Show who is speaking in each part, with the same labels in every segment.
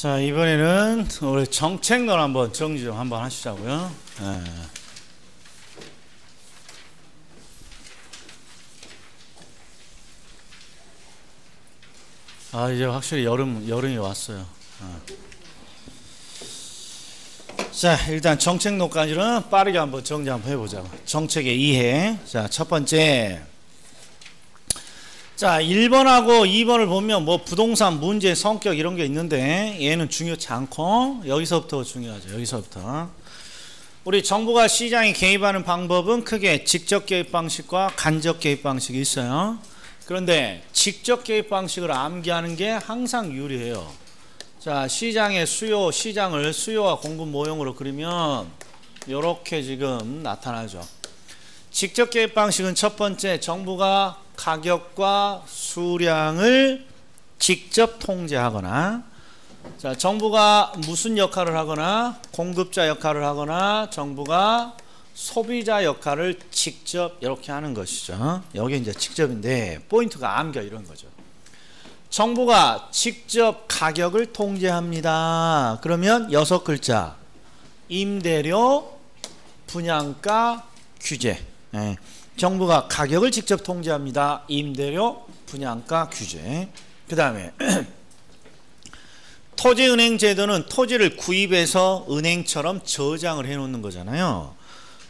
Speaker 1: 자, 이번에는 우리 정책론 한번 정리 좀 한번 하시자고요. 네. 아, 이제 확실히 여름이 왔어요. 자, 일단 정책론까지는 빠르게 한번 정리 한번 해보자고. 정책의 이해. 자, 첫 번째. 자, 1번하고 2번을 보면 뭐 부동산 문제, 성격 이런 게 있는데 얘는 중요치 않고 여기서부터 중요하죠. 여기서부터. 우리 정부가 시장에 개입하는 방법은 크게 직접 개입 방식과 간접 개입 방식이 있어요. 그런데 직접 개입 방식을 암기하는 게 항상 유리해요. 자, 시장의 시장을 수요와 공급 모형으로 그리면 이렇게 지금 나타나죠. 직접 개입 방식은 첫 번째, 정부가 가격과 수량을 직접 통제하거나, 자, 정부가 무슨 역할을 하거나, 공급자 역할을 하거나, 정부가 소비자 역할을 직접 이렇게 하는 것이죠. 여기 이제 직접인데 포인트가 암겨 이런 거죠. 정부가 직접 가격을 통제합니다. 그러면 6글자. 임대료, 분양가, 규제. 네. 정부가 가격을 직접 통제합니다. 임대료, 분양가, 규제. 그 다음에 토지은행 제도는 토지를 구입해서 은행처럼 저장을 해 놓는 거잖아요.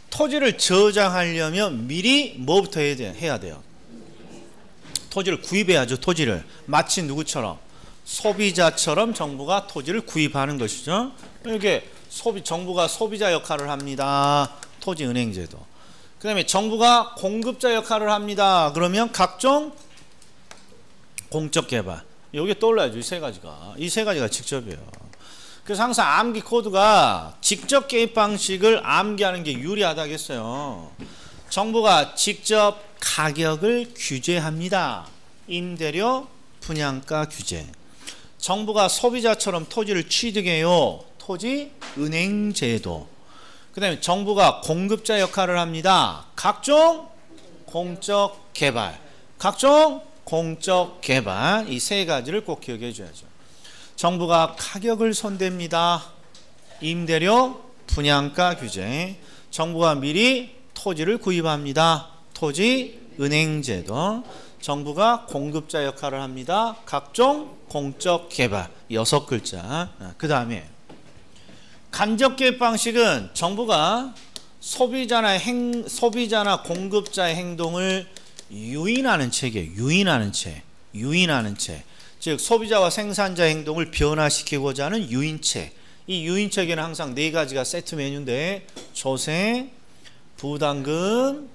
Speaker 1: 토지를 저장하려면 미리 뭐부터 해야 돼요? 토지를 구입해야죠. 토지를. 마치 누구처럼? 소비자처럼 정부가 토지를 구입하는 것이죠. 이게 정부가 소비자 역할을 합니다. 토지은행제도. 그 다음에 정부가 공급자 역할을 합니다. 그러면 각종 공적개발. 여기 떠올라야죠. 이 세 가지가. 이 세 가지가 직접이에요. 그래서 항상 암기 코드가 직접 개입 방식을 암기하는 게 유리하다겠어요. 정부가 직접 가격을 규제합니다. 임대료, 분양가 규제. 정부가 소비자처럼 토지를 취득해요. 토지은행제도. 그 다음에 정부가 공급자 역할을 합니다. 각종 공적 개발. 각종 공적 개발. 이 세 가지를 꼭 기억해 줘야죠. 정부가 가격을 손댑니다. 임대료, 분양가 규제. 정부가 미리 토지를 구입합니다. 토지은행제도. 정부가 공급자 역할을 합니다. 각종 공적 개발. 6글자. 그 다음에 간접 개입 방식은 정부가 소비자나 공급자의 행동을 유인하는 체계예요. 유인하는 체. 즉 소비자와 생산자 행동을 변화시키고자 하는 유인체. 이 유인체계는 항상 4가지가 세트 메뉴인데 조세, 부담금,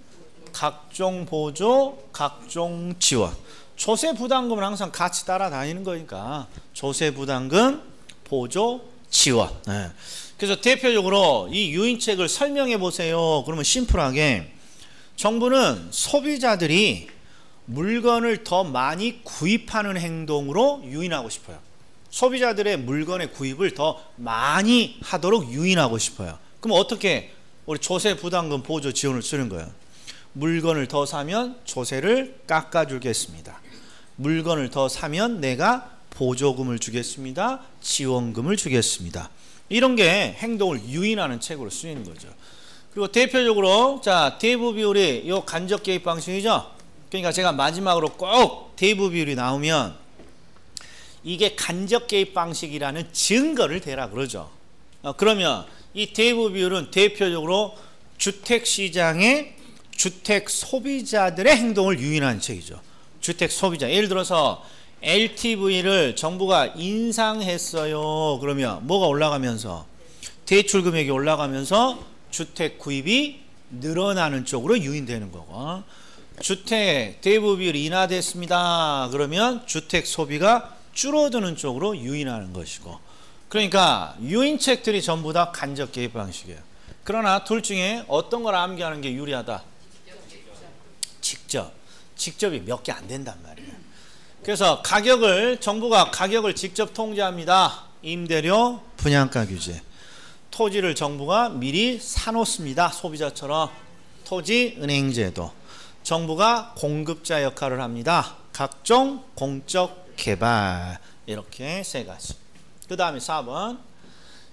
Speaker 1: 각종 보조, 각종 지원. 조세, 부담금은 항상 같이 따라다니는 거니까 조세, 부담금, 보조, 지원. 네. 그래서 대표적으로 이 유인책을 설명해 보세요. 그러면 심플하게 정부는 소비자들이 물건을 더 많이 구입하는 행동으로 유인하고 싶어요. 소비자들의 물건의 구입을 더 많이 하도록 유인하고 싶어요. 그럼 어떻게 우리 조세, 부담금, 보조, 지원을 쓰는 거예요? 물건을 더 사면 조세를 깎아주겠습니다. 물건을 더 사면 내가 보조금을 주겠습니다. 지원금을 주겠습니다. 이런 게 행동을 유인하는 책으로 쓰이는 거죠. 그리고 대표적으로 자, 대부 비율이 이 간접 개입 방식이죠. 그러니까 제가 마지막으로 꼭 대부 비율이 나오면 이게 간접 개입 방식이라는 증거를 대라 그러죠. 그러면 이 대부 비율은 대표적으로 주택시장의 주택 소비자들의 행동을 유인하는 책이죠. 주택 소비자. 예를 들어서 LTV를 정부가 인상했어요. 그러면 뭐가 올라가면서? 대출 금액이 올라가면서 주택 구입이 늘어나는 쪽으로 유인되는 거고, 주택 대부 비율이 인하됐습니다. 그러면 주택 소비가 줄어드는 쪽으로 유인하는 것이고, 그러니까 유인책들이 전부 다 간접 개입 방식이에요. 그러나 둘 중에 어떤 걸 암기하는 게 유리하다? 직접이 몇 개 안 된단 말이에요. 그래서 정부가 가격을 직접 통제합니다. 임대료, 분양가 규제. 토지를 정부가 미리 사놓습니다. 소비자처럼. 토지은행제도. 정부가 공급자 역할을 합니다. 각종 공적 개발. 이렇게 세 가지. 그 다음에 4번.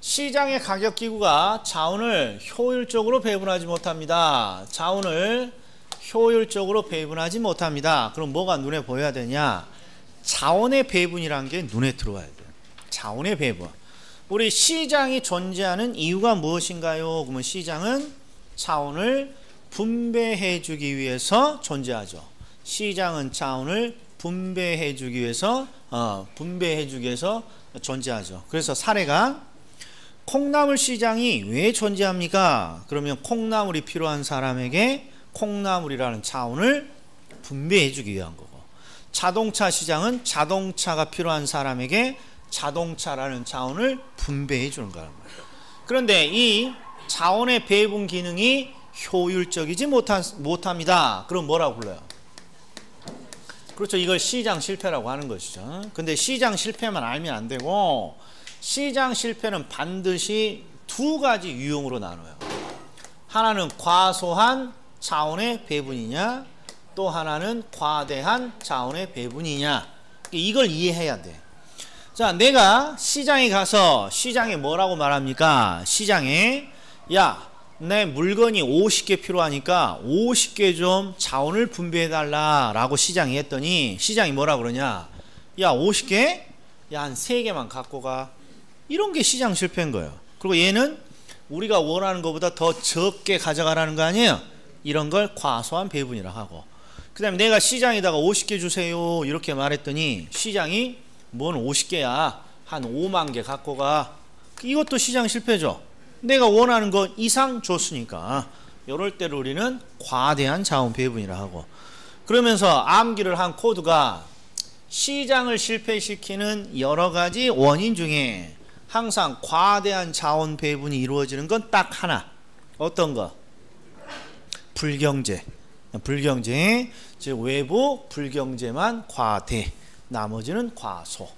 Speaker 1: 시장의 가격기구가 자원을 효율적으로 배분하지 못합니다. 자원을 효율적으로 배분하지 못합니다. 그럼 뭐가 눈에 보여야 되냐? 자원의 배분이라는 게 눈에 들어와야 돼요. 자원의 배분. 우리 시장이 존재하는 이유가 무엇인가요? 그러면 시장은 자원을 분배해 주기 위해서 존재하죠. 시장은 자원을 분배해 주기 위해서 존재하죠. 그래서 사례가 콩나물 시장이 왜 존재합니까? 그러면 콩나물이 필요한 사람에게 콩나물이라는 자원을 분배해 주기 위한 거고, 자동차 시장은 자동차가 필요한 사람에게 자동차라는 자원을 분배해 주는 거란 말이에요. 그런데 이 자원의 배분 기능이 효율적이지 못합니다. 그럼 뭐라고 불러요? 그렇죠. 이걸 시장 실패라고 하는 것이죠. 근데 시장 실패만 알면 안 되고, 시장 실패는 반드시 두 가지 유형으로 나눠요. 하나는 과소한 자원의 배분이냐, 또 하나는 과대한 자원의 배분이냐. 이걸 이해해야 돼. 자, 내가 시장에 가서 시장에 뭐라고 말합니까? 시장에 야, 내 물건이 50개 필요하니까 50개 좀 자원을 분배해달라 라고 시장이 했더니 시장이 뭐라 그러냐? 야, 50개? 야, 한 3개만 갖고 가. 이런 게 시장 실패인 거예요. 그리고 얘는 우리가 원하는 것보다 더 적게 가져가라는 거 아니에요? 이런 걸 과소한 배분이라 하고, 그 다음에 내가 시장에다가 50개 주세요 이렇게 말했더니 시장이 뭔 50개야, 한 5만 개 갖고 가. 이것도 시장 실패죠. 내가 원하는 것 이상 줬으니까. 이럴 때를 우리는 과대한 자원 배분이라 하고, 그러면서 암기를 한 코드가 시장을 실패시키는 여러 가지 원인 중에 항상 과대한 자원 배분이 이루어지는 건 딱 하나. 어떤 거? 불경제. 불경제, 즉 외부 불경제만 과대, 나머지는 과소.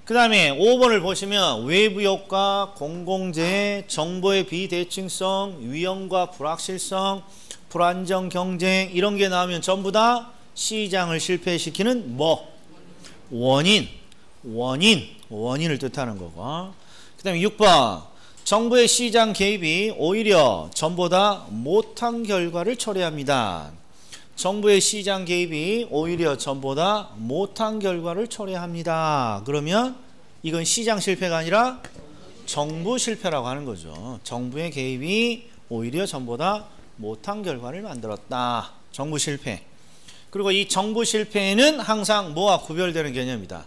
Speaker 1: 그 다음에 5번을 보시면 외부 효과, 공공재, 정보의 비대칭성, 위험과 불확실성, 불안정 경쟁, 이런 게 나오면 전부 다 시장을 실패시키는 뭐? 원인을 뜻하는 거고. 그 다음에 6번. 정부의 시장 개입이 오히려 전보다 못한 결과를 초래합니다. 정부의 시장 개입이 오히려 전보다 못한 결과를 초래합니다. 그러면 이건 시장 실패가 아니라 정부 실패라고 하는 거죠. 정부의 개입이 오히려 전보다 못한 결과를 만들었다. 정부 실패. 그리고 이 정부 실패는 항상 뭐와 구별되는 개념이다.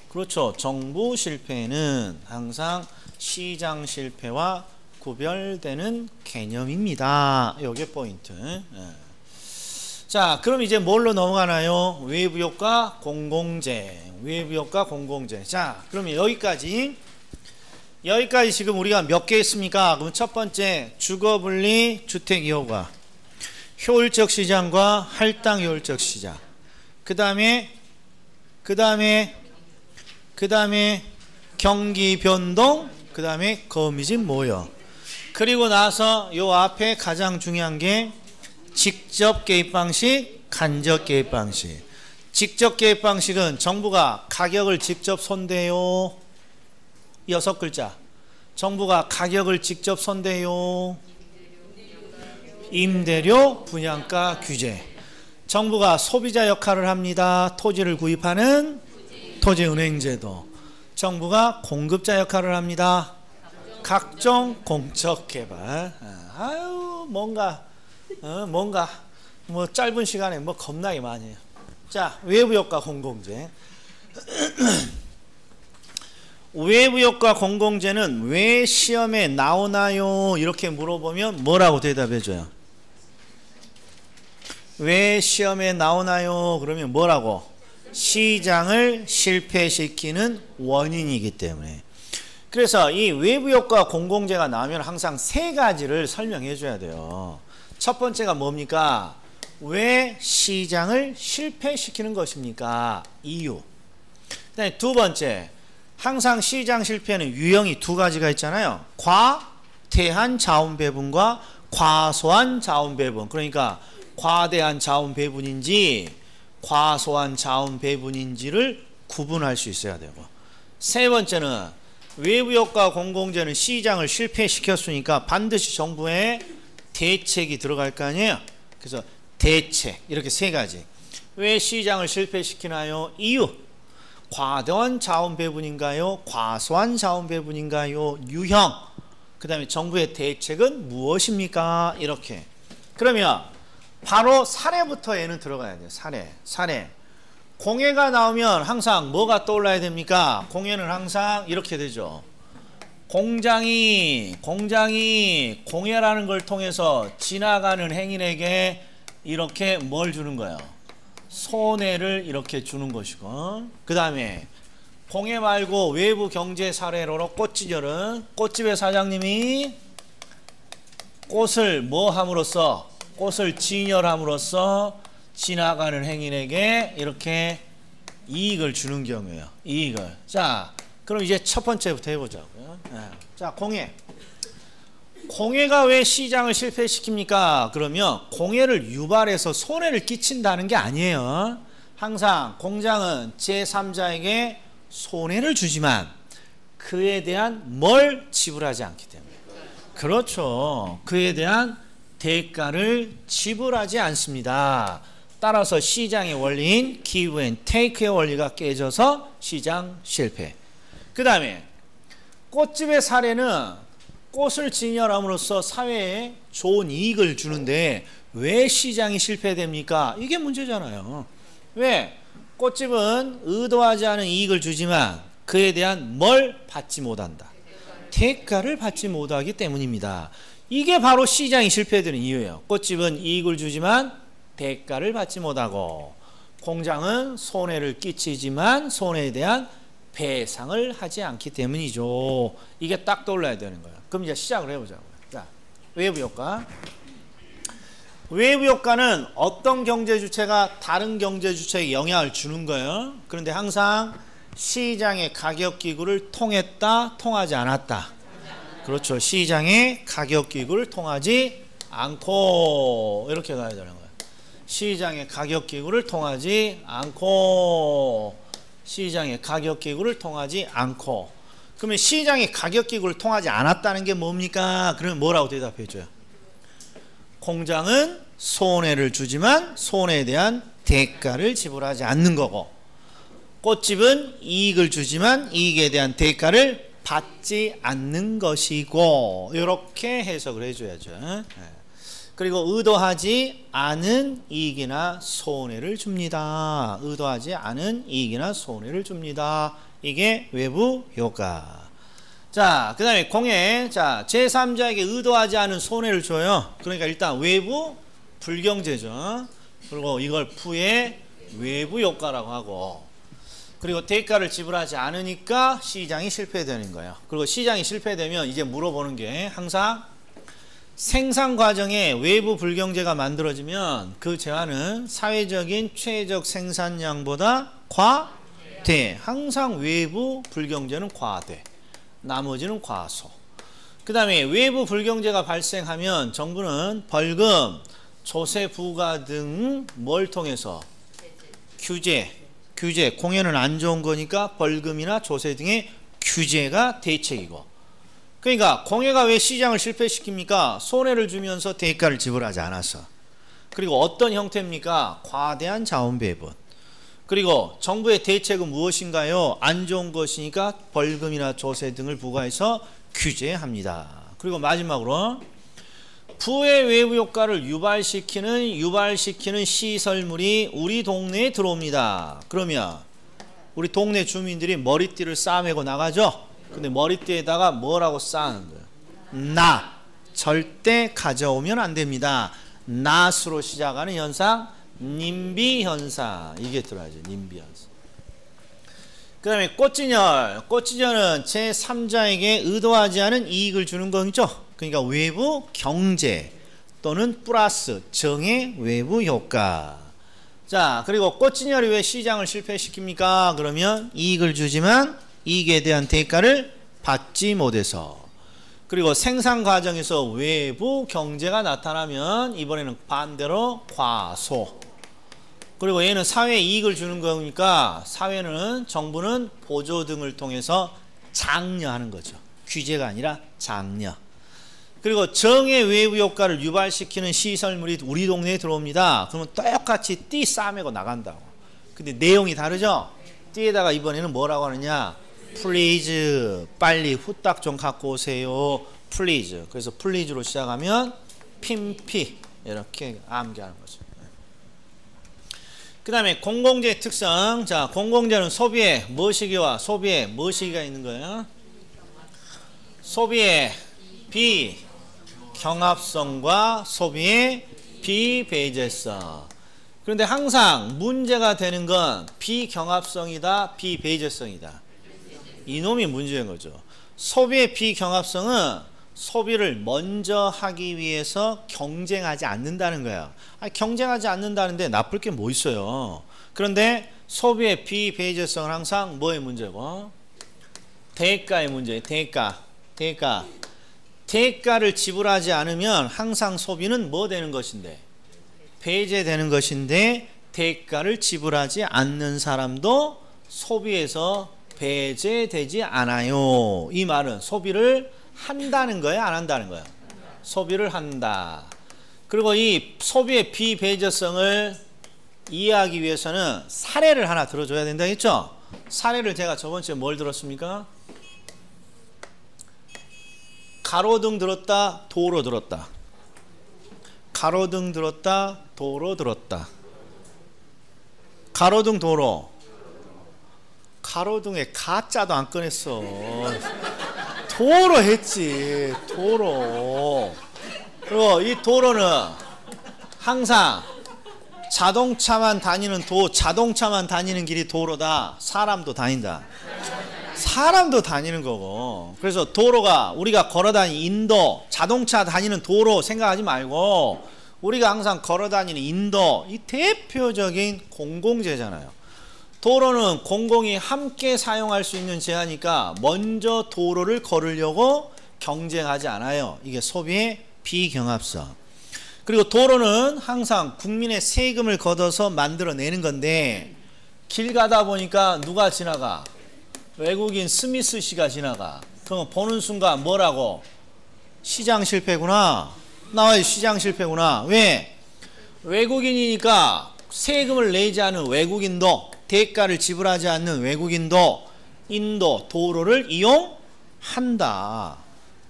Speaker 1: 그렇죠. 정부 실패는 항상 시장 실패와 구별되는 개념입니다. 이게 포인트. 자, 그럼 이제 뭘로 넘어가나요? 외부 효과, 공공재. 외부 효과, 공공재. 자, 그러면 여기까지 지금 우리가 몇 개 했습니까? 그럼 첫 번째, 주거분리 주택이효과, 효율적 시장과 할당 효율적 시장. 그 다음에 경기 변동, 그 다음에 거미집 모여. 그리고 나서 요 앞에 가장 중요한 게 직접 개입 방식, 간접 개입 방식. 직접 개입 방식은 정부가 가격을 직접 손대요. 6글자. 정부가 가격을 직접 손대요. 임대료, 분양가, 규제. 정부가 소비자 역할을 합니다. 토지를 구입하는 토지은행제도. 정부가 공급자 역할을 합니다. 각종 공적 개발. 아유, 뭔가 뭐 짧은 시간에 뭐 겁나게 많이 해요. 자, 외부 효과 공공재. 외부 효과 공공재는 왜 시험에 나오나요? 이렇게 물어보면 뭐라고 대답해 줘요? 왜 시험에 나오나요? 그러면 뭐라고? 시장을 실패시키는 원인이기 때문에. 그래서 이 외부 효과 공공재가 나오면 항상 세 가지를 설명해 줘야 돼요. 첫 번째가 뭡니까? 왜 시장을 실패시키는 것입니까? 이유. 그다음에 두 번째, 항상 시장 실패는 유형이 두 가지가 있잖아요. 과대한 자원 배분과 과소한 자원 배분. 그러니까 과대한 자원 배분인지 과소한 자원 배분인지를 구분할 수 있어야 되고, 세 번째는 외부 효과 공공재는 시장을 실패시켰으니까 반드시 정부의 대책이 들어갈 거 아니에요. 그래서 대책 이렇게 세 가지. 왜 시장을 실패시키나요? 이유. 과도한 자원 배분인가요? 과소한 자원 배분인가요? 유형. 그 다음에 정부의 대책은 무엇입니까? 이렇게. 그러면 바로 사례부터 얘는 들어가야 돼요. 사례. 공해가 나오면 항상 뭐가 떠올라야 됩니까? 공해는 항상 이렇게 되죠. 공장이 공해라는 걸 통해서 지나가는 행인에게 이렇게 뭘 주는 거예요? 손해를 이렇게 주는 것이고, 그 다음에 공해 말고 외부 경제 사례로 꽃지절은 꽃집의 사장님이 꽃을 뭐 함으로써, 꽃을 진열함으로써 지나가는 행인에게 이렇게 이익을 주는 경우예요. 이익을. 자, 그럼 이제 첫 번째부터 해보자고요. 자, 공해가 왜 시장을 실패시킵니까? 그러면 공해를 유발해서 손해를 끼친다는 게 아니에요. 항상 공장은 제3자에게 손해를 주지만 그에 대한 뭘 지불하지 않기 때문에. 그렇죠. 그에 대한 대가를 지불하지 않습니다. 따라서 시장의 원리인 give and take의 원리가 깨져서 시장 실패. 그 다음에 꽃집의 사례는 꽃을 진열함으로써 사회에 좋은 이익을 주는데 왜 시장이 실패됩니까? 이게 문제잖아요. 왜? 꽃집은 의도하지 않은 이익을 주지만 그에 대한 뭘 받지 못한다. 대가를 받지 못하기 때문입니다. 이게 바로 시장이 실패되는 이유예요. 꽃집은 이익을 주지만 대가를 받지 못하고, 공장은 손해를 끼치지만 손해에 대한 배상을 하지 않기 때문이죠. 이게 딱 떠올라야 되는 거예요. 그럼 이제 시작을 해보자고요. 자, 외부 효과. 외부 효과는 어떤 경제 주체가 다른 경제 주체에 영향을 주는 거예요. 그런데 항상 시장의 가격 기구를 통했다, 통하지 않았다. 그렇죠. 시장의 가격 기구를 통하지 않고, 이렇게 가야 되는 거예요. 시장의 가격 기구를 통하지 않고, 시장의 가격 기구를 통하지 않고. 그러면 시장의 가격 기구를 통하지 않았다는 게 뭡니까? 그러면 뭐라고 대답해 줘요? 공장은 손해를 주지만 손해에 대한 대가를 지불하지 않는 거고, 꽃집은 이익을 주지만 이익에 대한 대가를 받지 않는 것이고, 이렇게 해석을 해줘야죠. 그리고 의도하지 않은 이익이나 손해를 줍니다. 의도하지 않은 이익이나 손해를 줍니다. 이게 외부 효과. 자, 그 다음에 공해. 자, 제3자에게 의도하지 않은 손해를 줘요. 그러니까 일단 외부 불경제죠. 그리고 이걸 부의 외부 효과라고 하고, 그리고 대가를 지불하지 않으니까 시장이 실패되는 거예요. 그리고 시장이 실패되면 이제 물어보는 게 항상 생산 과정에 외부 불경제가 만들어지면 그 재화는 사회적인 최적 생산량보다 과대. 항상 외부 불경제는 과대. 나머지는 과소. 그 다음에 외부 불경제가 발생하면 정부는 벌금, 조세 부과 등 뭘 통해서? 규제. 공해는 안 좋은 거니까 벌금이나 조세 등의 규제가 대책이고, 그러니까 공해가 왜 시장을 실패시킵니까? 손해를 주면서 대가를 지불하지 않아서. 그리고 어떤 형태입니까? 과대한 자원 배분. 그리고 정부의 대책은 무엇인가요? 안 좋은 것이니까 벌금이나 조세 등을 부과해서 규제합니다. 그리고 마지막으로 부의 외부 효과를 유발시키는 시설물이 우리 동네에 들어옵니다. 그러면 우리 동네 주민들이 머리띠를 싸매고 나가죠. 근데 머리띠에다가 뭐라고 쌓는 거예요? 나. 절대 가져오면 안 됩니다. 낫으로 시작하는 현상, 님비 현상. 이게 들어야죠. 님비 현상. 그 다음에 꽃진열은 제3자에게 의도하지 않은 이익을 주는 거죠. 그러니까 외부 경제 또는 플러스 정의 외부 효과. 자, 그리고 꽃진열이 왜 시장을 실패시킵니까? 그러면 이익을 주지만 이익에 대한 대가를 받지 못해서. 그리고 생산 과정에서 외부 경제가 나타나면 이번에는 반대로 과소. 그리고 얘는 사회에 이익을 주는 거니까 사회는 정부는 보조 등을 통해서 장려하는 거죠. 규제가 아니라 장려. 그리고 정의 외부 효과를 유발시키는 시설물이 우리 동네에 들어옵니다. 그러면 똑같이 띠 싸매고 나간다고. 근데 내용이 다르죠? 띠에다가 이번에는 뭐라고 하느냐? 플리즈, 빨리 후딱 좀 갖고 오세요. 플리즈. 그래서 플리즈로 시작하면 핀피 이렇게 암기하는 거죠. 그 다음에 공공재의 특성. 자, 공공재는 소비에 뭐시기와 소비에 뭐시기가 있는 거예요? 소비의 비경합성과 소비의 비배제성. 그런데 항상 문제가 되는 건 비경합성이다, 비배제성이다. 이놈이 문제인 거죠. 소비의 비경합성은 소비를 먼저 하기 위해서 경쟁하지 않는다는 거예요. 아니, 경쟁하지 않는다는데 나쁠 게 뭐 있어요. 그런데 소비의 비배제성은 항상 뭐의 문제고? 대가의 문제예요. 대가를 지불하지 않으면 항상 소비는 뭐 되는 것인데? 배제되는 것인데 대가를 지불하지 않는 사람도 소비에서 배제되지 않아요. 이 말은 소비를 한다는 거예요? 안 한다는 거예요? 소비를 한다. 그리고 이 소비의 비배제성을 이해하기 위해서는 사례를 하나 들어줘야 된다 했죠? 사례를 제가 저번주에 뭘 들었습니까? 가로등 들었다, 도로 들었다. 가로등 들었다, 도로 들었다. 가로등, 도로. 가로등에 가짜도 안 꺼냈어. 도로 했지. 도로. 그리고 이 도로는 항상 자동차만 다니는 자동차만 다니는 길이 도로다. 사람도 다닌다. 사람도 다니는 거고. 그래서 도로가 우리가 걸어다니는 인도, 자동차 다니는 도로 생각하지 말고 우리가 항상 걸어다니는 인도, 이 대표적인 공공재잖아요. 도로는 공공이 함께 사용할 수 있는 재하니까 먼저 도로를 걸으려고 경쟁하지 않아요. 이게 소비의 비경합성. 그리고 도로는 항상 국민의 세금을 걷어서 만들어내는 건데 길 가다 보니까 누가 지나가? 외국인 스미스 씨가 지나가. 그럼 보는 순간 뭐라고? 시장 실패구나. 나와요. 시장 실패구나. 왜? 외국인이니까 세금을 내지 않은 외국인도, 대가를 지불하지 않는 외국인도 인도 도로를 이용한다.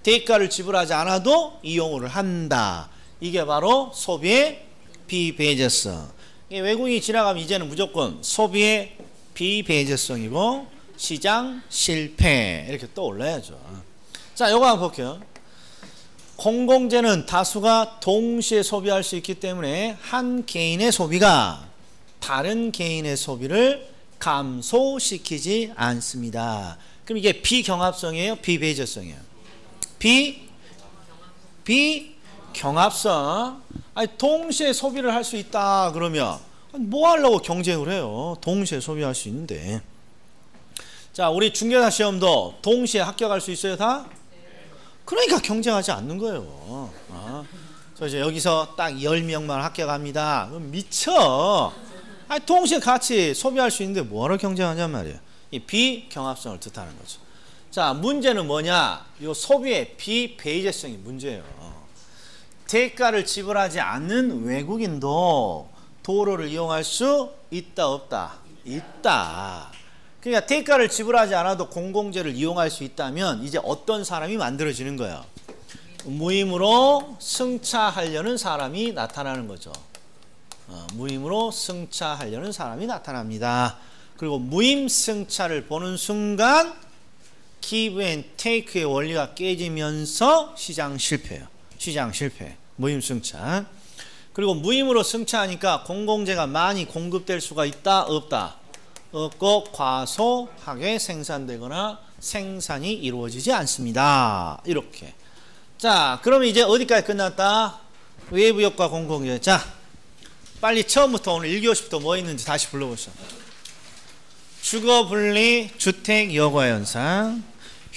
Speaker 1: 대가를 지불하지 않아도 이용을 한다. 이게 바로 소비의 비배제성. 외국인이 지나가면 이제는 무조건 소비의 비배제성이고 시장 실패 이렇게 떠올라야죠. 자, 요거 한번 볼게요. 공공재는 다수가 동시에 소비할 수 있기 때문에 한 개인의 소비가 다른 개인의 소비를 감소시키지 않습니다. 그럼 이게 비경합성이에요? 비배제성이에요? 비경합성. 아니, 동시에 소비를 할 수 있다 그러면 뭐 하려고 경쟁을 해요? 동시에 소비할 수 있는데. 자, 우리 중개사 시험도 동시에 합격할 수 있어요, 다? 그러니까 경쟁하지 않는 거예요. 그래서 이제 여기서 딱 10명만 합격합니다. 그럼 미쳐. 아니, 동시에 같이 소비할 수 있는데 뭐하러 경쟁하냔 말이에요. 이 비경합성을 뜻하는 거죠. 자, 문제는 뭐냐? 이 소비의 비배제성이 문제예요. 대가를 지불하지 않는 외국인도 도로를 이용할 수 있다, 없다? 있다. 그러니까 대가를 지불하지 않아도 공공재를 이용할 수 있다면 이제 어떤 사람이 만들어지는 거예요? 무임으로 승차하려는 사람이 나타나는 거죠. 무임으로 승차하려는 사람이 나타납니다. 그리고 무임 승차를 보는 순간 give and take의 원리가 깨지면서 시장 실패예요. 시장 실패. 무임 승차. 그리고 무임으로 승차하니까 공공재가 많이 공급될 수가 있다, 없다? 없고 과소하게 생산되거나 생산이 이루어지지 않습니다. 이렇게. 자, 그러면 이제 어디까지 끝났다? 외부 효과 공공재. 자, 빨리 처음부터 오늘 1교시부터 뭐 있는지 다시 불러보시죠. 주거분리, 주택 여과현상,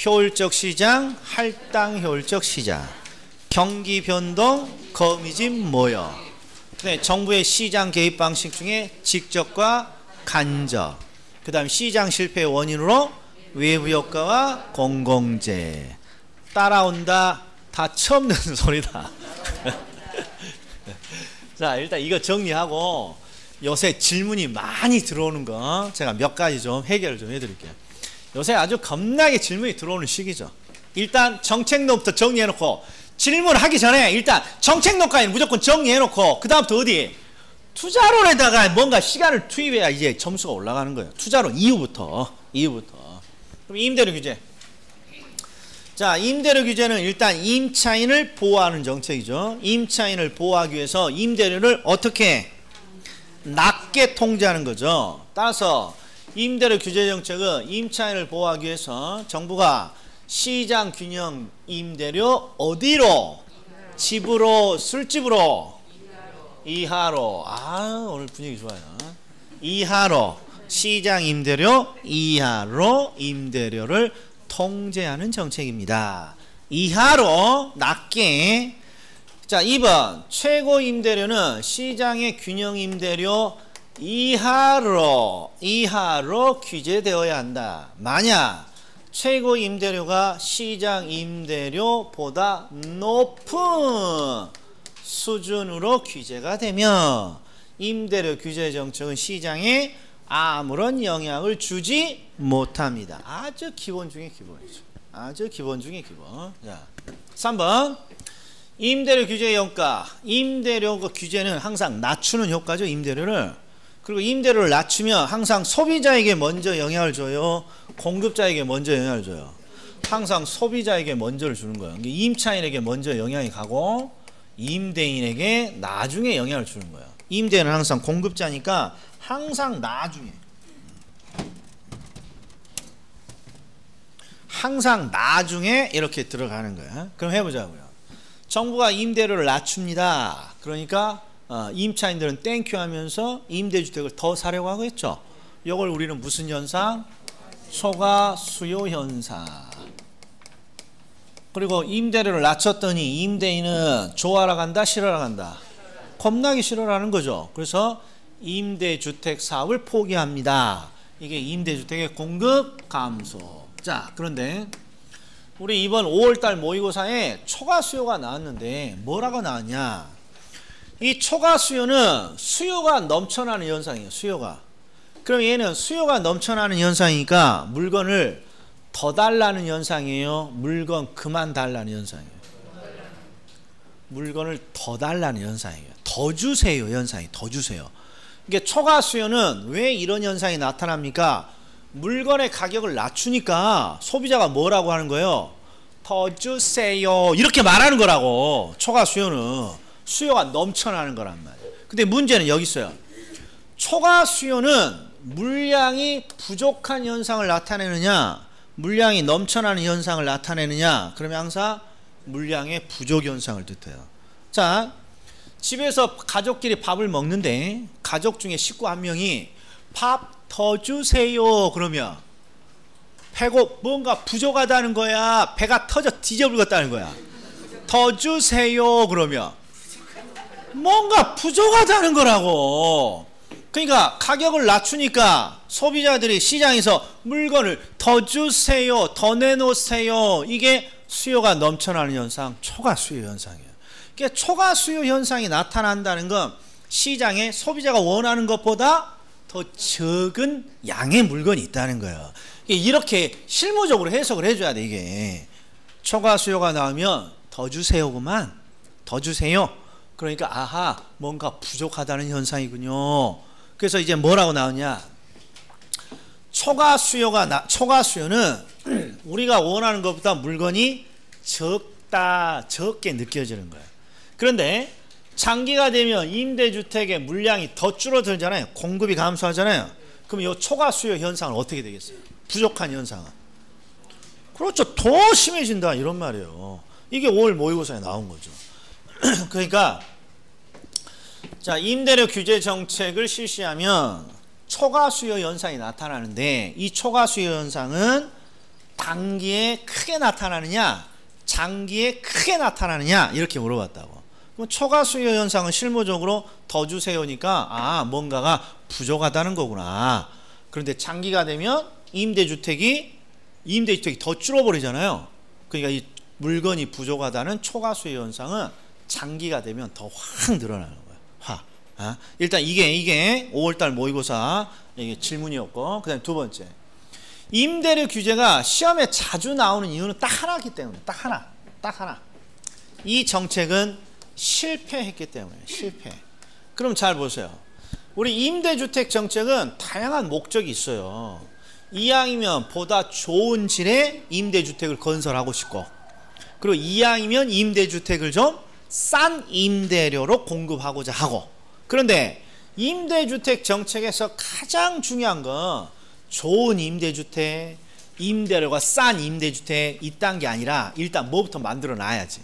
Speaker 1: 효율적 시장, 할당 효율적 시장, 경기 변동, 거미집 모여, 네, 정부의 시장 개입 방식 중에 직접과 간접. 그 다음 시장 실패의 원인으로 외부 효과와 공공재. 따라온다. 다 처음 듣는 소리다. 자, 일단 이거 정리하고 요새 질문이 많이 들어오는 거 제가 몇 가지 좀 해결을 좀 해드릴게요. 요새 아주 겁나게 질문이 들어오는 시기죠. 일단 정책론부터 정리해놓고 질문하기 전에 일단 정책론까지는 무조건 정리해놓고 그 다음부터 어디? 투자론에다가 뭔가 시간을 투입해야 이제 점수가 올라가는 거예요. 투자론 이후부터. 그럼 임대료 규제. 자, 임대료 규제는 일단 임차인을 보호하는 정책이죠. 임차인을 보호하기 위해서 임대료를 어떻게 낮게 통제하는 거죠. 따라서 임대료 규제 정책은 임차인을 보호하기 위해서 정부가 시장 균형 임대료 어디로? 집으로, 술집으로? 이하로. 아, 오늘 분위기 좋아요. 이하로. 시장 임대료 이하로 임대료를 통제하는 정책입니다. 이하로 낮게. 자, 2번 최고 임대료는 시장의 균형 임대료 이하로 규제되어야 한다. 만약 최고 임대료가 시장 임대료보다 높은 수준으로 규제가 되면 임대료 규제 정책은 시장에 아무런 영향을 주지 못합니다. 아주 기본 중에 기본이죠. 아주 기본 중에 기본. 자, 3번 임대료 규제의 영가. 임대료 규제는 항상 낮추는 효과죠. 임대료를. 그리고 임대료를 낮추면 항상 소비자에게 먼저 영향을 줘요? 공급자에게 먼저 영향을 줘요? 항상 소비자에게 먼저를 주는 거예요. 임차인에게 먼저 영향이 가고 임대인에게 나중에 영향을 주는 거예요. 임대인은 항상 공급자니까 항상 나중에 이렇게 들어가는 거야. 그럼 해보자고요. 정부가 임대료를 낮춥니다. 그러니까 임차인들은 땡큐 하면서 임대주택을 더 사려고 하고 있죠. 이걸 우리는 무슨 현상? 초과 수요 현상. 그리고 임대료를 낮췄더니 임대인은 좋아라 간다, 싫어라 간다? 겁나게 싫어라는 거죠. 그래서 임대주택 사업을 포기합니다. 이게 임대주택의 공급 감소. 자, 그런데 우리 이번 5월달 모의고사에 초과 수요가 나왔는데 뭐라고 나왔냐? 이 초과 수요는 수요가 넘쳐나는 현상이에요. 수요가. 그럼 얘는 수요가 넘쳐나는 현상이니까 물건을 더 달라는 현상이에요. 물건 그만 달라는 현상이에요. 물건을 더 달라는 현상이에요. 더 주세요 현상이. 더 주세요. 이게 초과 수요는 왜 이런 현상이 나타납니까? 물건의 가격을 낮추니까 소비자가 뭐라고 하는 거예요? 더 주세요 이렇게 말하는 거라고. 초과 수요는 수요가 넘쳐나는 거란 말이에요. 근데 문제는 여기 있어요. 초과 수요는 물량이 부족한 현상을 나타내느냐 물량이 넘쳐나는 현상을 나타내느냐? 그러면 항상 물량의 부족 현상을 뜻해요. 자, 집에서 가족끼리 밥을 먹는데 가족 중에 식구 한 명이 밥 더 주세요 그러면 뭔가 부족하다는 거야? 배가 터져 뒤져불겠다는 거야? 더 주세요 그러면 뭔가 부족하다는 거라고. 그러니까 가격을 낮추니까 소비자들이 시장에서 물건을 더 주세요, 더 내놓으세요. 이게 수요가 넘쳐나는 현상, 초과 수요 현상이에요. 그러니까 초과 수요 현상이 나타난다는 건 시장에 소비자가 원하는 것보다 더 적은 양의 물건이 있다는 거예요. 이렇게 실무적으로 해석을 해줘야 돼. 이게 초과 수요가 나오면 더 주세요구만. 더 주세요. 그러니까 아하 뭔가 부족하다는 현상이군요. 그래서 이제 뭐라고 나오냐? 초과 수요는 우리가 원하는 것보다 물건이 적게 느껴지는 거예요. 그런데 장기가 되면 임대주택의 물량이 더 줄어들잖아요. 공급이 감소하잖아요. 그럼 이 초과 수요 현상은 어떻게 되겠어요? 부족한 현상은. 그렇죠. 더 심해진다 이런 말이에요. 이게 5월 모의고사에 나온 거죠. 그러니까 자, 임대료 규제 정책을 실시하면 초과 수요 현상이 나타나는데 이 초과 수요 현상은 단기에 크게 나타나느냐 장기에 크게 나타나느냐 이렇게 물어봤다고. 초과 수요 현상은 실무적으로 더 주세요니까 뭔가가 부족하다는 거구나. 그런데 장기가 되면 임대주택이 더 줄어버리잖아요. 그러니까 이 물건이 부족하다는 초과 수요 현상은 장기가 되면 더 확 늘어나는 거예요. 일단 이게 5월달 모의고사 이게 질문이었고, 그다음에 두 번째, 임대료 규제가 시험에 자주 나오는 이유는 딱 하나이기 때문에, 딱 하나. 이 정책은 실패했기 때문에. 실패. 그럼 잘 보세요. 우리 임대주택 정책은 다양한 목적이 있어요. 이왕이면 보다 좋은 질의 임대주택을 건설하고 싶고, 그리고 이왕이면 임대주택을 좀 싼 임대료로 공급하고자 하고. 그런데 임대주택 정책에서 가장 중요한 건 좋은 임대주택, 임대료가 싼 임대주택 이딴 게 아니라 일단 뭐부터 만들어 놔야지.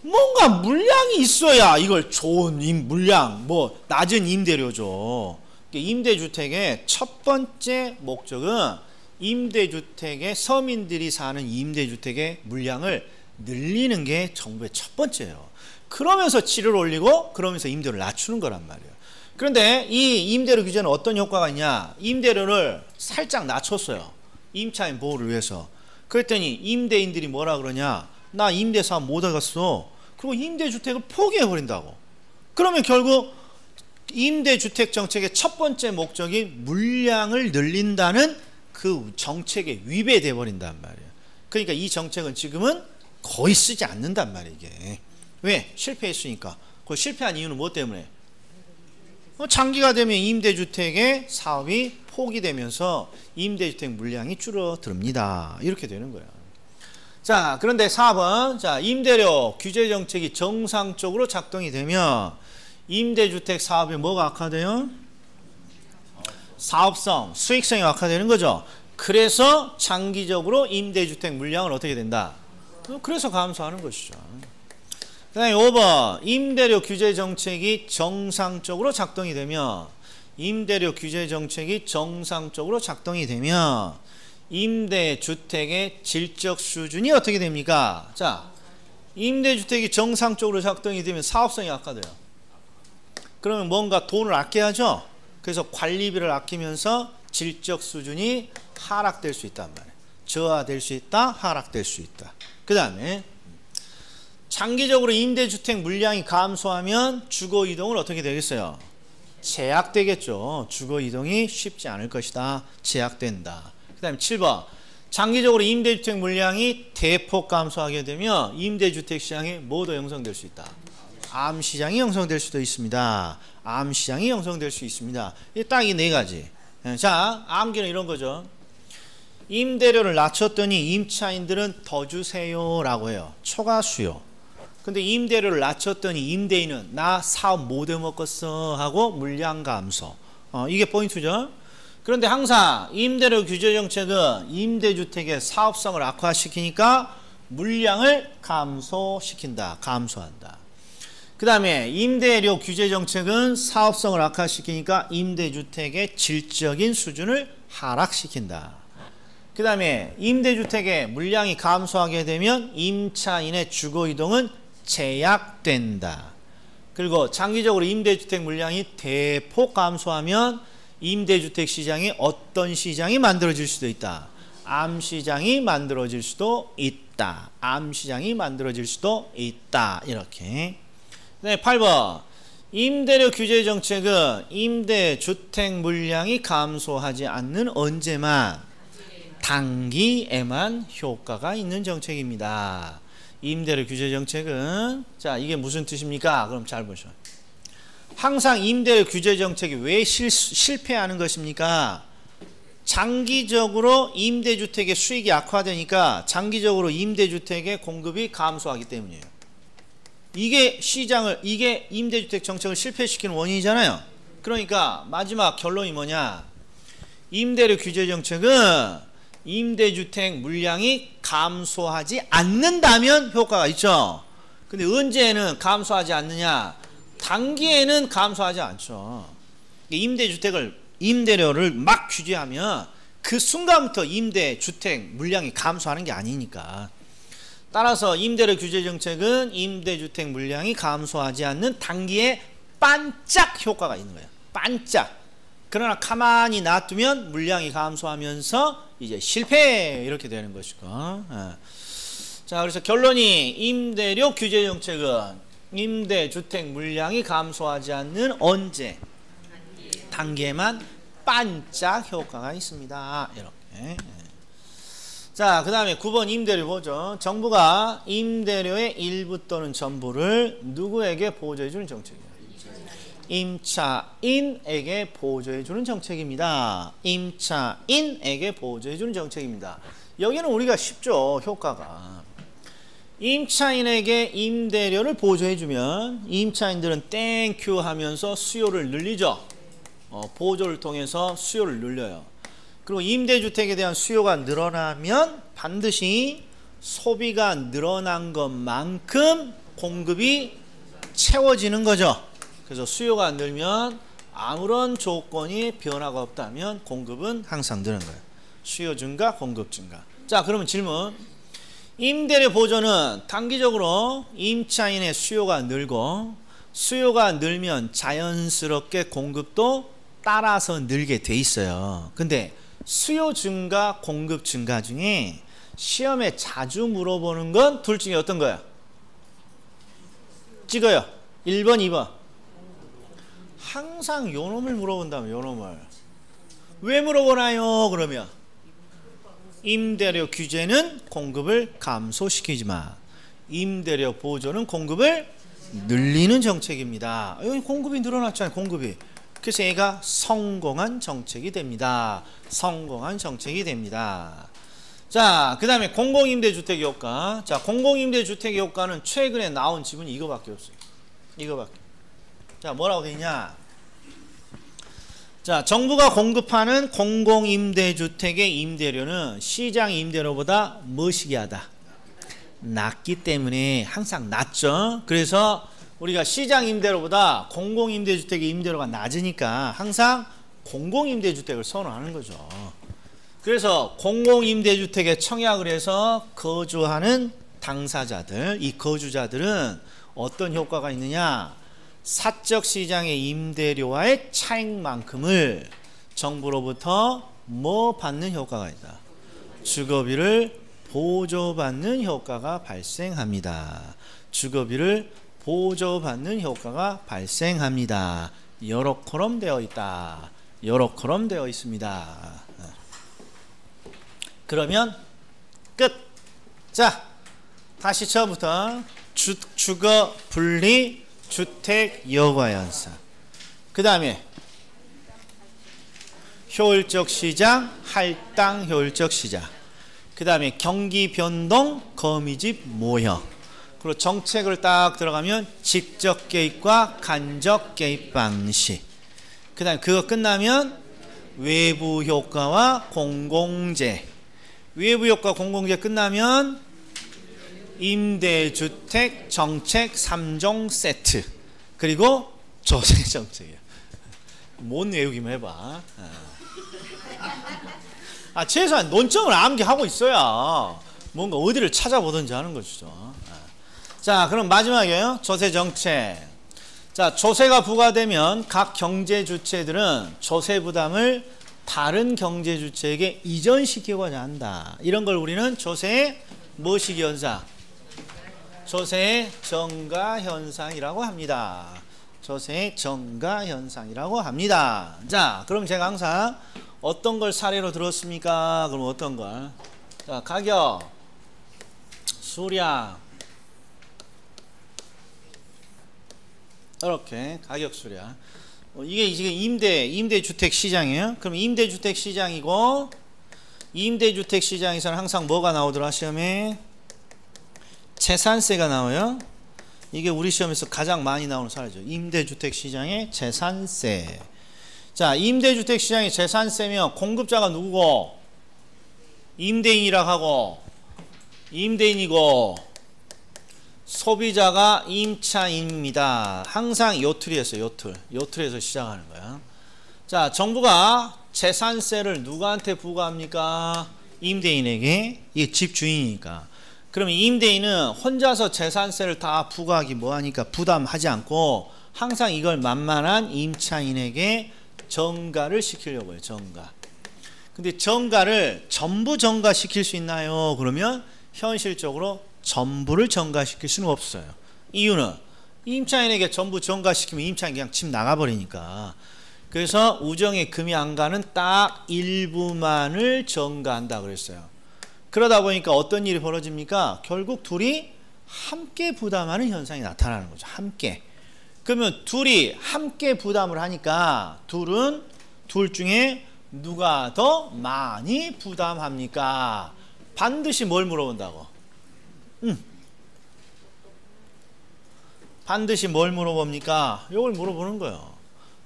Speaker 1: 뭔가 물량이 있어야 이걸 좋은 물량, 낮은 임대료죠. 임대주택의 첫 번째 목적은 임대주택의 서민들이 사는 임대주택의 물량을 늘리는 게 정부의 첫 번째예요. 그러면서 질을 올리고 그러면서 임대료를 낮추는 거란 말이에요. 그런데 이 임대료 규제는 어떤 효과가 있냐? 임대료를 살짝 낮췄어요. 임차인 보호를 위해서. 그랬더니 임대인들이 뭐라 그러냐? 나 임대사업 못 하겠어. 그리고 임대주택을 포기해버린다고. 그러면 결국 임대주택 정책의 첫 번째 목적이 물량을 늘린다는 그 정책에 위배돼 버린단 말이에요. 그러니까 이 정책은 지금은 거의 쓰지 않는단 말이에요. 이게. 왜? 실패했으니까. 그 실패한 이유는 뭐 때문에? 장기가 되면 임대주택의 사업이 포기되면서 임대주택 물량이 줄어듭니다. 이렇게 되는 거예요. 자, 그런데 4번. 자, 임대료 규제 정책이 정상적으로 작동이 되면 임대주택 사업이 뭐가 악화돼요? 사업성, 수익성이 악화되는 거죠. 그래서 장기적으로 임대주택 물량을 어떻게 된다? 그래서 감소하는 것이죠. 그 다음에 5번. 임대료 규제 정책이 정상적으로 작동이 되면 임대주택의 질적 수준이 어떻게 됩니까? 자, 임대주택이 정상적으로 작동이 되면 사업성이 악화돼요. 그러면 뭔가 돈을 아껴야죠. 그래서 관리비를 아끼면서 질적 수준이 하락될 수 있단 말이에요. 저하될 수 있다, 하락될 수 있다. 그 다음에 장기적으로 임대주택 물량이 감소하면 주거이동은 어떻게 되겠어요? 제약되겠죠. 주거이동이 쉽지 않을 것이다. 제약된다. 그 다음에 7번. 장기적으로 임대주택 물량이 대폭 감소하게 되면 임대주택 시장이 뭐도 형성될 수 있다. 암시장이 형성될 수도 있습니다. 암시장이 형성될 수 있습니다. 딱 이 네 가지. 자, 암기는 이런 거죠. 임대료를 낮췄더니 임차인들은 더 주세요 라고 해요. 초과 수요. 근데 임대료를 낮췄더니 임대인은 나 사업 못 해먹겠어 하고 물량 감소. 이게 포인트죠. 그런데 항상 임대료 규제 정책은 임대주택의 사업성을 악화시키니까 물량을 감소시킨다. 감소한다. 그 다음에 임대료 규제 정책은 사업성을 악화시키니까 임대주택의 질적인 수준을 하락시킨다. 그 다음에 임대주택의 물량이 감소하게 되면 임차인의 주거이동은 제약된다. 그리고 장기적으로 임대주택 물량이 대폭 감소하면 임대주택 시장이 어떤 시장이 만들어질 수도 있다. 암시장이 만들어질 수도 있다. 암시장이 만들어질 수도 있다. 이렇게. 네, 8번. 임대료 규제 정책은 임대주택 물량이 감소하지 않는 언제만? 단기에만 효과가 있는 정책입니다. 임대료 규제 정책은, 자, 이게 무슨 뜻입니까? 그럼 잘 보셔. 항상 임대료 규제 정책이 왜 실패하는 것입니까? 장기적으로 임대주택의 수익이 악화되니까 장기적으로 임대주택의 공급이 감소하기 때문이에요. 이게 임대주택 정책을 실패시키는 원인이잖아요. 그러니까 마지막 결론이 뭐냐? 임대료 규제 정책은 임대주택 물량이 감소하지 않는다면 효과가 있죠. 근데 언제는 감소하지 않느냐? 단기에는 감소하지 않죠. 임대료를 막 규제하면 그 순간부터 임대주택 물량이 감소하는 게 아니니까. 따라서 임대료 규제 정책은 임대주택 물량이 감소하지 않는 단기에 반짝 효과가 있는 거예요. 반짝. 그러나 가만히 놔두면 물량이 감소하면서 이제 실패 이렇게 되는 것이고. 자, 그래서 결론이 임대료 규제 정책은 임대주택 물량이 감소하지 않는 언제? 단계만 반짝 효과가 있습니다. 이렇게. 자, 그 다음에 9번 임대료 보죠. 정부가 임대료의 일부 또는 전부를 누구에게 보조해 주는 정책이에요? 임차인에게 보조해 주는 정책입니다. 임차인에게 보조해 주는 정책입니다. 여기는 우리가 쉽죠. 효과가. 임차인에게 임대료를 보조해 주면 임차인들은 땡큐 하면서 수요를 늘리죠. 보조를 통해서 수요를 늘려요. 그리고 임대주택에 대한 수요가 늘어나면 반드시 소비가 늘어난 것만큼 공급이 채워지는 거죠. 그래서 수요가 늘면 아무런 조건이 변화가 없다면 공급은 항상 느는 거예요. 수요 증가, 공급 증가. 자, 그러면 질문. 임대료 보조는 단기적으로 임차인의 수요가 늘고 수요가 늘면 자연스럽게 공급도 따라서 늘게 돼 있어요. 근데 수요 증가, 공급 증가 중에 시험에 자주 물어보는 건 둘 중에 어떤 거야? 찍어요. 1번, 2번. 항상 요 놈을 물어본다면 요 놈을. 왜 물어보나요? 그러면 임대료 규제는 공급을 감소시키지만 임대료 보조는 공급을 늘리는 정책입니다. 여기 공급이 늘어났잖아요. 공급이. 그래서 얘가 성공한 정책이 됩니다. 성공한 정책이 됩니다. 자, 그 다음에 공공임대주택 효과. 자, 공공임대주택 효과는 최근에 나온 지분이 이거밖에 없어요. 이거밖에. 자, 뭐라고 돼 있냐? 자, 정부가 공급하는 공공임대주택의 임대료는 시장 임대료보다 뭐시기 하다? 낮기 때문에 항상 낮죠. 그래서 우리가 시장 임대료보다 공공임대주택의 임대료가 낮으니까 항상 공공임대주택을 선호하는 거죠. 그래서 공공임대주택에 청약을 해서 거주하는 당사자들, 이 거주자들은 어떤 효과가 있느냐? 사적 시장의 임대료와의 차익만큼을 정부로부터 뭐 받는 효과가 있다? 주거비를 보조받는 효과가 발생합니다. 주거비를 보조받는 효과가 발생합니다. 요렇게럼 되어 있다. 요렇게럼 되어 있습니다. 그러면 끝. 자, 다시 처음부터 주거 분리 주택 여과 현상. 그 다음에 효율적 시장, 할당 효율적 시장. 그 다음에 경기 변동, 거미집 모형. 그리고 정책을 딱 들어가면 직접 개입과 간접 개입 방식. 그 다음에 그거 끝나면 외부 효과와 공공재. 외부 효과 공공재 끝나면 임대주택 정책 3종 세트. 그리고 조세 정책이야. 뭔 외우기만 해봐. 최소한 논점을 암기하고 있어야 뭔가 어디를 찾아보든지 하는 것이죠. 자, 그럼 마지막이에요. 조세 정책. 자, 조세가 부과되면 각 경제 주체들은 조세 부담을 다른 경제 주체에게 이전시키고자 한다. 이런 걸 우리는 조세의 뭐시기 현상? 조세의 정가 현상이라고 합니다. 조세의 정가 현상이라고 합니다. 자, 그럼 제가 항상 어떤 걸 사례로 들었습니까? 그럼 어떤 걸? 자, 가격, 수량, 이렇게 가격 수량. 이게 지금 임대주택 시장이에요. 그럼 임대주택 시장이고, 임대주택 시장에서는 항상 뭐가 나오더라, 시험에? 재산세가 나와요. 이게 우리 시험에서 가장 많이 나오는 사례죠. 임대주택 시장의 재산세. 자, 임대주택 시장의 재산세면 공급자가 누구고? 임대인이라고 하고, 임대인이고, 소비자가 임차인입니다. 항상 요 틀이었어요. 요 틀. 요 틀에서 시작하는 거야. 자, 정부가 재산세를 누구한테 부과합니까? 임대인에게. 이게 집주인이니까. 그러면 임대인은 혼자서 재산세를 다 부과하기 뭐하니까 부담하지 않고 항상 이걸 만만한 임차인에게 정가를 시키려고 해요. 정가. 근데 정가를 전부 정가시킬 수 있나요? 그러면 현실적으로 전부를 정가시킬 수는 없어요. 이유는 임차인에게 전부 정가시키면 임차인 그냥 집 나가버리니까. 그래서 우정의 금이 안 가는 딱 일부만을 정가한다 그랬어요. 그러다 보니까 어떤 일이 벌어집니까? 결국 둘이 함께 부담하는 현상이 나타나는 거죠. 함께. 그러면 둘이 함께 부담을 하니까 둘 중에 누가 더 많이 부담합니까? 반드시 뭘 물어본다고? 반드시 뭘 물어봅니까? 이걸 물어보는 거예요.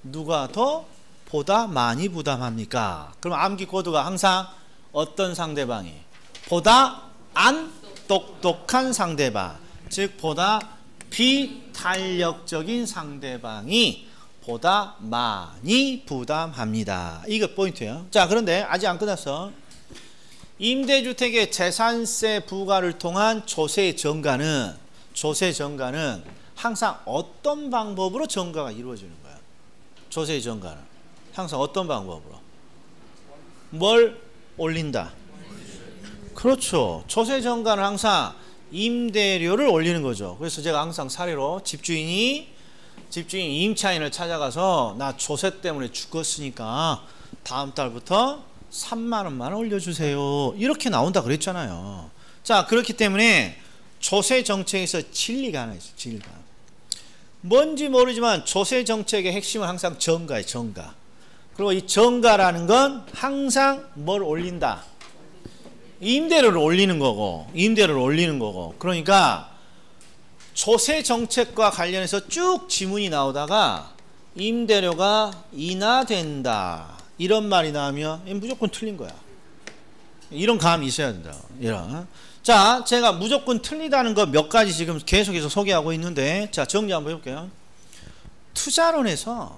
Speaker 1: 누가 더 보다 많이 부담합니까? 그럼 암기 코드가 항상 어떤 상대방이? 보다 안 똑똑한 상대방, 즉 보다 비탄력적인 상대방이 보다 많이 부담합니다. 이거 포인트예요. 자, 그런데 아직 안 끝났어. 임대주택의 재산세 부과를 통한 조세 정가는 항상 어떤 방법으로 정가가 이루어지는 거야? 조세 정가는 항상 어떤 방법으로? 뭘 올린다? 그렇죠. 조세 정가는 항상 임대료를 올리는 거죠. 그래서 제가 항상 사례로 집주인이 임차인을 찾아가서 나 조세 때문에 죽었으니까 다음 달부터 3만 원만 올려주세요. 이렇게 나온다 그랬잖아요. 자, 그렇기 때문에 조세 정책에서 진리가 하나 있어요. 진리가. 뭔지 모르지만 조세 정책의 핵심은 항상 정가예요. 정가. 그리고 이 정가라는 건 항상 뭘 올린다? 임대료를 올리는 거고. 그러니까 조세 정책과 관련해서 쭉 지문이 나오다가 임대료가 인하된다 이런 말이 나오면 무조건 틀린 거야. 이런 감이 있어야 된다. 이런. 자, 제가 무조건 틀리다는 거 몇 가지 지금 계속해서 소개하고 있는데, 자, 정리 한번 해볼게요. 투자론에서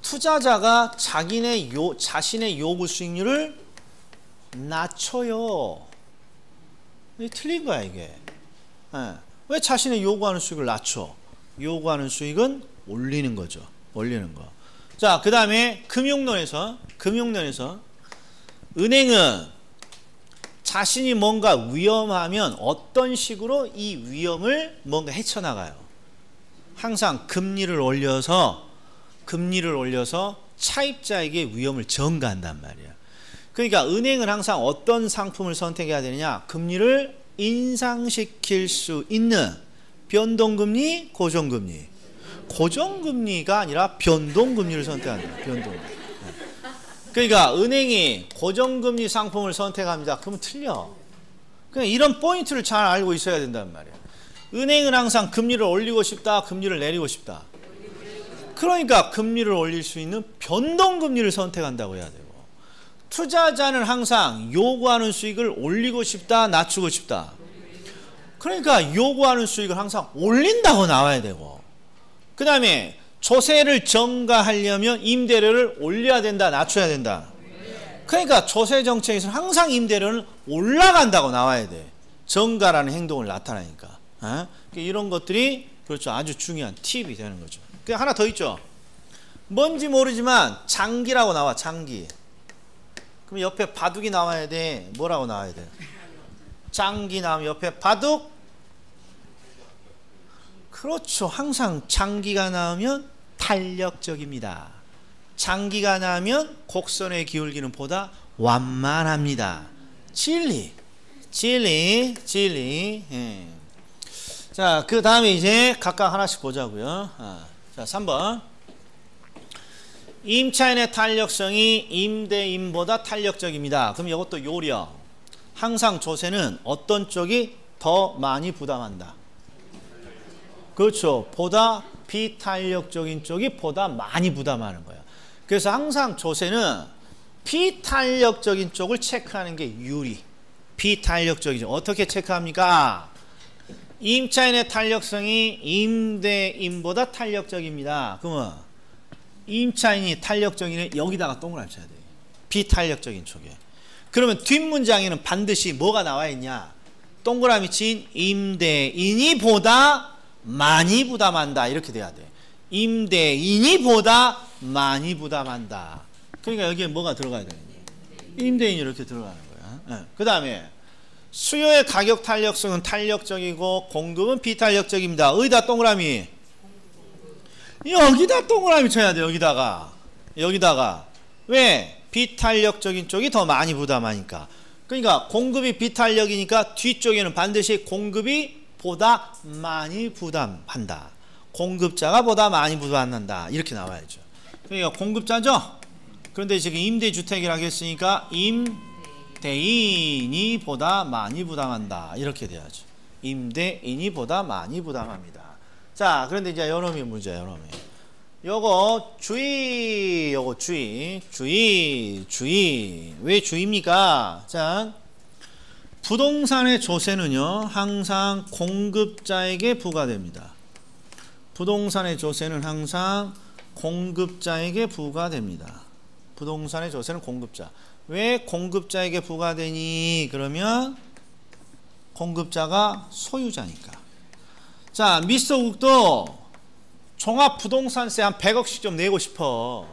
Speaker 1: 투자자가 자신의 요구 수익률을 낮춰요. 이게 틀린 거야, 이게. 네. 왜 자신의 요구하는 수익을 낮춰? 요구하는 수익은 올리는 거죠. 올리는 거. 자, 그 다음에 금융론에서 은행은 자신이 뭔가 위험하면 어떤 식으로 이 위험을 뭔가 헤쳐나가요. 항상 금리를 올려서 차입자에게 위험을 전가한단 말이야. 그러니까 은행은 항상 어떤 상품을 선택해야 되느냐? 금리를 인상시킬 수 있는 변동금리, 고정금리. 고정금리가 아니라 변동금리를 선택한다. 변동금리. 그러니까 은행이 고정금리 상품을 선택합니다. 그러면 틀려. 그냥 이런 포인트를 잘 알고 있어야 된단 말이야. 은행은 항상 금리를 올리고 싶다, 금리를 내리고 싶다. 그러니까 금리를 올릴 수 있는 변동금리를 선택한다고 해야 되고, 투자자는 항상 요구하는 수익을 올리고 싶다, 낮추고 싶다. 그러니까 요구하는 수익을 항상 올린다고 나와야 되고, 그 다음에 조세를 정가하려면 임대료를 올려야 된다, 낮춰야 된다. 그러니까 조세 정책에서는 항상 임대료는 올라간다고 나와야 돼. 정가라는 행동을 나타나니까. 이런 것들이 그렇죠. 아주 중요한 팁이 되는 거죠. 하나 더 있죠. 뭔지 모르지만 장기라고 나와. 장기. 그럼 옆에 바둑이 나와야 돼. 뭐라고 나와야 돼? 장기 나오면 옆에 바둑. 그렇죠. 항상 장기가 나오면 탄력적입니다. 장기가 나오면 곡선의 기울기는 보다 완만합니다. 진리. 예. 자, 그 다음에 이제 각각 하나씩 보자고요. 자, 3번. 임차인의 탄력성이 임대인보다 탄력적입니다. 그럼 이것도 요령. 항상 조세는 어떤 쪽이 더 많이 부담한다. 그렇죠. 보다 비탄력적인 쪽이 보다 많이 부담하는 거예요. 그래서 항상 조세는 비탄력적인 쪽을 체크하는 게 유리. 비탄력적이죠. 어떻게 체크합니까? 임차인의 탄력성이 임대인보다 탄력적입니다. 그러면 임차인이 탄력적이네, 여기다가 동그라미 쳐야 돼요. 비탄력적인 쪽에. 그러면 뒷문장에는 반드시 뭐가 나와 있냐? 동그라미 친 임대인이 보다 많이 부담한다. 이렇게 돼야 돼. 임대인이 보다 많이 부담한다. 그러니까 여기에 뭐가 들어가야 되는 거야? 임대인이 이렇게 들어가는 거야. 네. 그 다음에 수요의 가격 탄력성은 탄력적이고 공급은 비탄력적입니다. 어디다 동그라미? 여기다 동그라미 쳐야 돼. 여기다가 왜? 비탄력적인 쪽이 더 많이 부담하니까. 그러니까 공급이 비탄력이니까 뒤쪽에는 반드시 공급이 보다 많이 부담한다. 공급자가 보다 많이 부담한다. 이렇게 나와야죠. 그러니까 공급자죠. 그런데 지금 임대주택이라고 했으니까 임대인이 보다 많이 부담한다. 이렇게 돼야죠. 임대인이 보다 많이 부담합니다. 자, 그런데 이제 요놈이 문제야. 요거 주의. 왜 주의입니까? 자, 부동산의 조세는요 항상 공급자에게 부과됩니다. 부동산의 조세는 항상 공급자에게 부과됩니다. 부동산의 조세는 공급자. 왜 공급자에게 부과되니? 그러면 공급자가 소유자니까. 자, 미스터국도 종합부동산세 한 100억씩 좀 내고 싶어.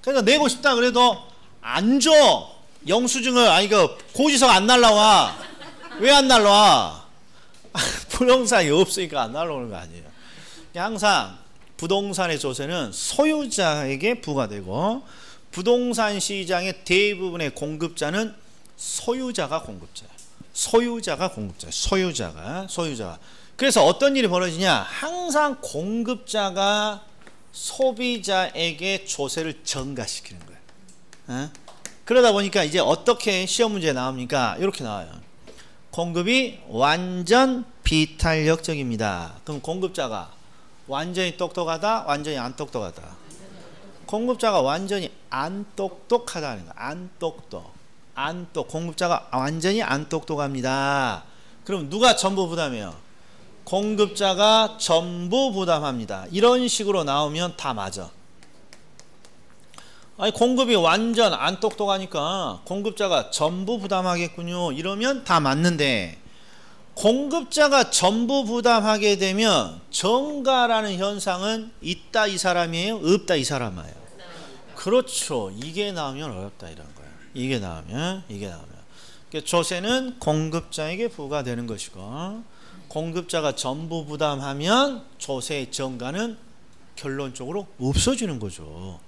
Speaker 1: 그러니까 내고 싶다 그래도 안 줘. 영수증을. 아니 그 고지서가 안 날라와. 왜 안 날라와? 부동산이 없으니까 안 날라오는 거 아니에요. 항상 부동산의 조세는 소유자에게 부과되고 부동산 시장의 대부분의 공급자는 소유자가 공급자예요. 소유자가. 그래서 어떤 일이 벌어지냐? 항상 공급자가 소비자에게 조세를 전가시키는 거예요. 그러다 보니까 이제 어떻게 시험 문제에 나옵니까? 이렇게 나와요. 공급이 완전 비탄력적입니다. 그럼 공급자가 완전히 똑똑하다? 완전히 안 똑똑하다? 공급자가 완전히 안 똑똑하다는 거야. 공급자가 완전히 안 똑똑합니다. 그럼 누가 전부 부담해요? 공급자가 전부 부담합니다. 이런 식으로 나오면 다 맞아. 아니 공급이 완전 안 똑똑하니까 공급자가 전부 부담하겠군요. 이러면 다 맞는데 공급자가 전부 부담하게 되면 정가라는 현상은 있다 이 사람이에요? 없다 이 사람이에요? 그렇죠. 이게 나오면 어렵다 이런 거예요. 이게 나오면. 조세는 공급자에게 부과되는 것이고 공급자가 전부 부담하면 조세의 정가는 결론적으로 없어지는 거죠.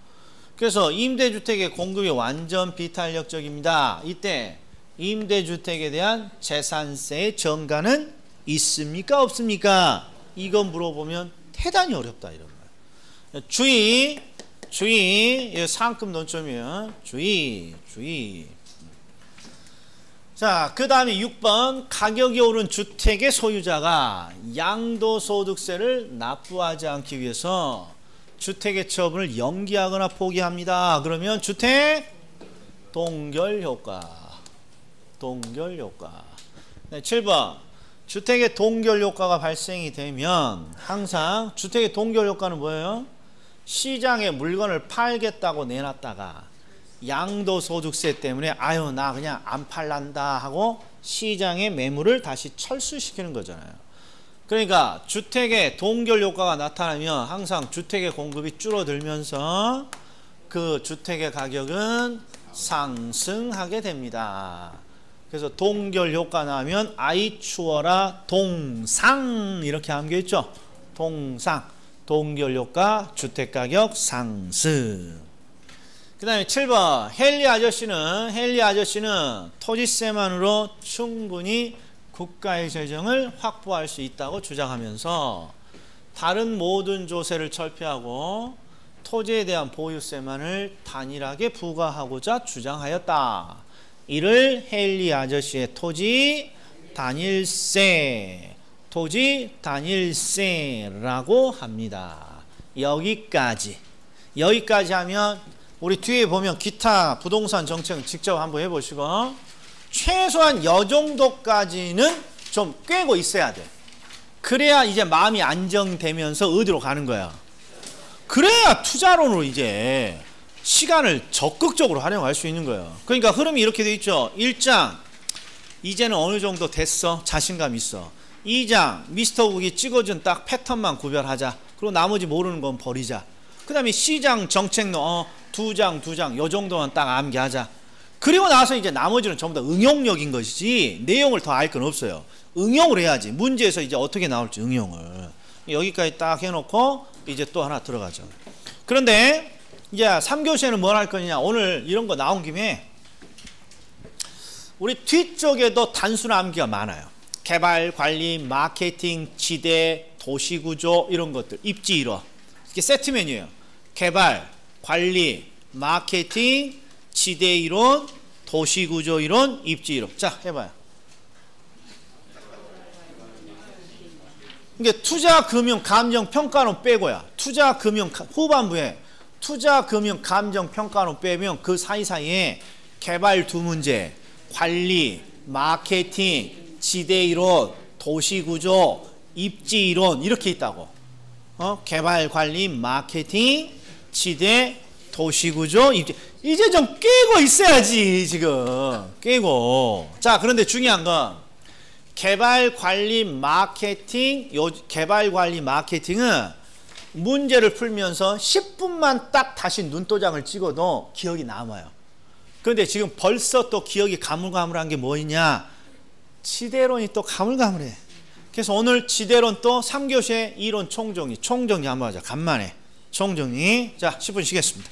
Speaker 1: 그래서 임대주택의 공급이 완전 비탄력적입니다. 이때 임대주택에 대한 재산세의 정가는 있습니까? 없습니까? 이거 물어보면 대단히 어렵다 이런 거예요. 주의. 상급 논점이에요. 주의. 자, 그 다음에 6번 가격이 오른 주택의 소유자가 양도소득세를 납부하지 않기 위해서 주택의 처분을 연기하거나 포기합니다. 그러면 주택 동결효과. 네, 7번 주택의 동결효과가 발생이 되면 항상 주택의 동결효과는 뭐예요? 시장에 물건을 팔겠다고 내놨다가 양도소득세 때문에 아유 나 그냥 안 팔란다 하고 시장의 매물을 다시 철수시키는 거잖아요. 그러니까 주택의 동결효과가 나타나면 항상 주택의 공급이 줄어들면서 그 주택의 가격은 상승하게 됩니다. 그래서 동결효과 나면 아이 추워라 동상 이렇게 함겨있죠. 동상 동결효과 주택가격 상승. 그 다음에 7번 헨리 아저씨는 토지세만으로 충분히 국가의 재정을 확보할 수 있다고 주장하면서 다른 모든 조세를 철폐하고 토지에 대한 보유세만을 단일하게 부과하고자 주장하였다. 이를 헨리 아저씨의 토지 단일세라고 합니다. 여기까지 하면 우리 뒤에 보면 기타 부동산 정책 직접 한번 해보시고 최소한 이 정도까지는 좀 꿰고 있어야 돼. 그래야 이제 마음이 안정되면서 어디로 가는 거야. 그래야 투자론으로 이제 시간을 적극적으로 활용할 수 있는 거예요. 그러니까 흐름이 이렇게 돼 있죠. 1장 이제는 어느 정도 됐어. 자신감 있어. 2장 미스터 국이 찍어준 딱 패턴만 구별하자. 그리고 나머지 모르는 건 버리자. 그 다음에 C장 정책론 2장 요 정도만 딱 암기하자. 그리고 나서 이제 나머지는 전부 다 응용력인 것이지 내용을 더 알 건 없어요. 응용을 해야지. 문제에서 이제 어떻게 나올지 응용을. 여기까지 딱 해놓고 이제 또 하나 들어가죠. 그런데 이제 3교시에는 뭘 할 거냐. 오늘 이런 거 나온 김에 우리 뒤쪽에도 단순 암기가 많아요. 개발, 관리, 마케팅, 지대, 도시구조 이런 것들. 입지 이론. 이게 세트 메뉴예요. 개발, 관리, 마케팅, 지대 이론, 도시구조 이론, 입지 이론. 자, 해봐요. 이게 투자, 금융, 감정, 평가론 빼고야. 투자, 금융, 후반부에 투자, 금융, 감정, 평가론 빼면 그 사이사이에 개발 두 문제, 관리, 마케팅, 지대 이론, 도시구조, 입지 이론 이렇게 있다고. 개발, 관리, 마케팅, 지대, 도시구조, 입지. 이제 좀 깨고 있어야지 지금. 깨고. 자, 그런데 중요한 건 개발, 관리, 마케팅, 개발, 관리, 마케팅은 문제를 풀면서 10분만 딱 다시 눈도장을 찍어도 기억이 남아요. 그런데 지금 벌써 또 기억이 가물가물한 게 뭐냐? 지대론이 또 가물가물해. 그래서 오늘 지대론 또 3교시에 이론 총정리 한번 하자. 간만에 총정리. 자, 10분 쉬겠습니다.